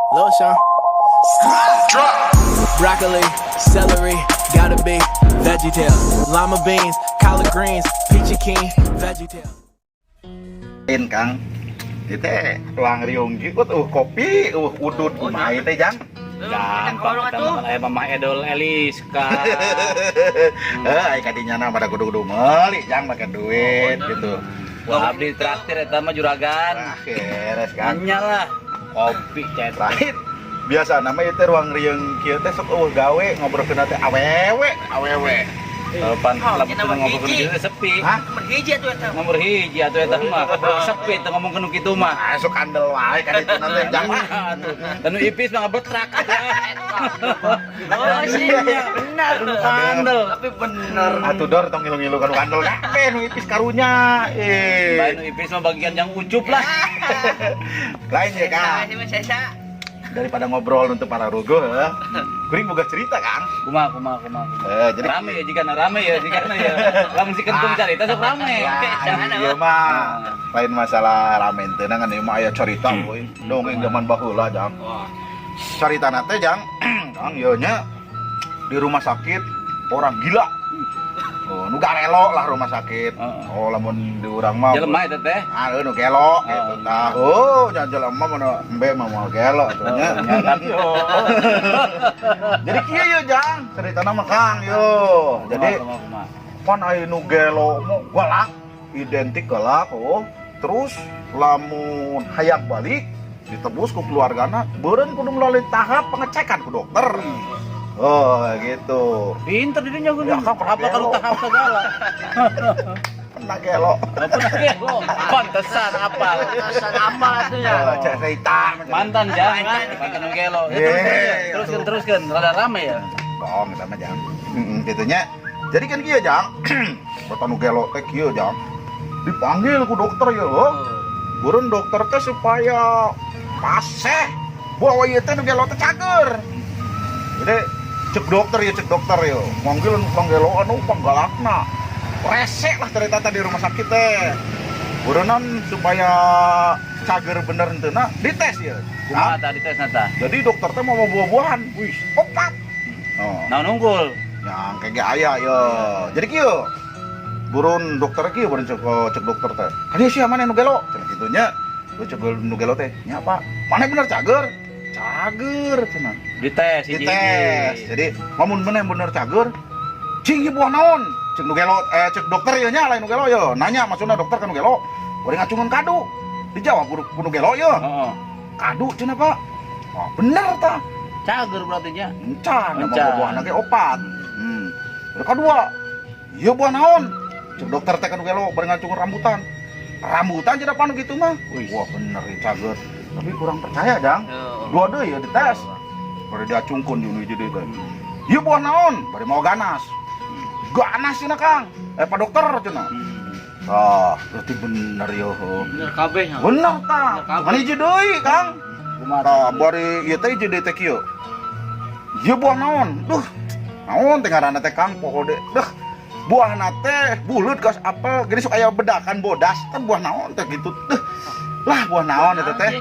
Lotion. Broccoli, celery, gotta be VeggieTales. Lima beans, collard greens, peachy keen, VeggieTales. Kang, itu ruang riung juga kopi, udut kumai teh jang. Gampang kita Mama Edol Eliska. Ai kadinya na pada kudu-kudu meuli jang make duit gitu. Wah, abdi traktir eta mah juragan. Beres kan. Nyalah. Kopi cet Lain. Biasa nama itu ruang riung kieu teh sok gawe ngobrolkeun teh awewe. Pan lamun teu ngomongkeun kieu sepi. Hah? Nomor hiji atuh eta mah. Sepi teu ngomongkeun kitu mah. Masuk andel wae kan itu nanti jang. Atuh. Dan nu ipis mah ngebetrak. Oh sih, benar. Andel. Tapi benar. Atuh dor tong ngilu-ngilu kan andel kabeh nu ipis karunya. Bae nu ipis mah bagian yang ucup lah. Lain ya Kang. Daripada ngobrol untuk para rugo, kuring boga cerita Kang. Kumaha. Jadi Rame ya jika ya. Lamun si kentung carita sok rame. Iya mah. Lain masalah ramen teh kan ieu mah aya cerita boy. Dongeng zaman baheula jang. Caritana teh jang, Kang ieu nya di rumah sakit orang gila. Oh, nu garelo lah rumah sakit. Oh, lamun di urang mah. Jelema eta teh. Nu gelo gitu. Tah, nya jelema mah embe mah mau gelo atunya. Jadi kieu ye jang, ceritana mah Kang yo. Jadi pan aya nu gelo mah galak, identik galak Terus lamun hayang balik ditebus ku keluargana, beureun kudu melalui tahap pengecekan ku dokter. Oh gitu. Pinter dirinya gue. Ya, apa kalau tahap segala. Pernah gelo. Pantesan apal. Tuh ya. Cerita. Mantan jangan. Mantan gelo. Teruskan. Rada rame ya. Dong, sama jang. Gitunya. Jadi kan kieu jang. Batan gelo teh kieu jang. Dipanggil ku dokter ya. Burun dokter teh supaya paseh bahwa ieu teh nu gelo teh cager. Jadi cek dokter ya manggil panggelo anu panggalakna resek lah cerita tadi rumah sakit teh burunan supaya cager bener entena dites ya kumaha tadi tes nata jadi dokter teh mau buah-buahan wih opat naon unggul yang kayak aya ya jadi kieu burun dokter kieu burun cek dokter teh kan ieu sia mana nu gelo cenah kitunya lu cek nu gelo teh nya apa mana bener cager cenah dites. Jadi lamun bener cager cing ieu buah naon cek nu gelo cek dokter ieu nya lain nu gelo yo nanya maksudna dokter kan nu gelo bari ngacungeun kadu dijawab ku nu gelo yo kadu cenah Pak bener tah cager berarti nya encan buahna ge opat terus kadua ieu buah naon cek dokter teh kan nu gelo bari ngacungeun rambutan cenah panu kitu mah wah bener ieu cager tapi kurang percaya jang dua deui ya dites bari diacungkeun di hiji deui teh ieu buah naon bari mau ganas cenah Kang Pak dokter cenah berarti bener yo Bener kabeh nya. bener tah kan hiji deui Kang kumaha bari ieu teh hiji deui teh kieu ieu buah naon naon teh ngaranna teh Kang pokode buahna teh buleut geus apel gini sok aya bedakan bodas teh buah naon teh gitu lah buah naon eta teh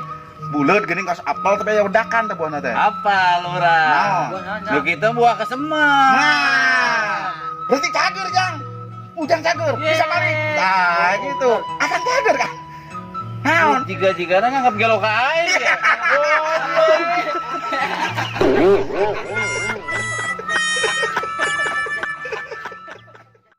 buleut geuning kaos apel tapi aya bedakan teh buahna teh. Apa lurah? Lu kita buah kesemang. Nah. Berarti cager, Jang. Ujang cager, bisa mari. Nah, gitu. Akan cager kan? Naon? Jika-jika nganggap gelo ka aing ya.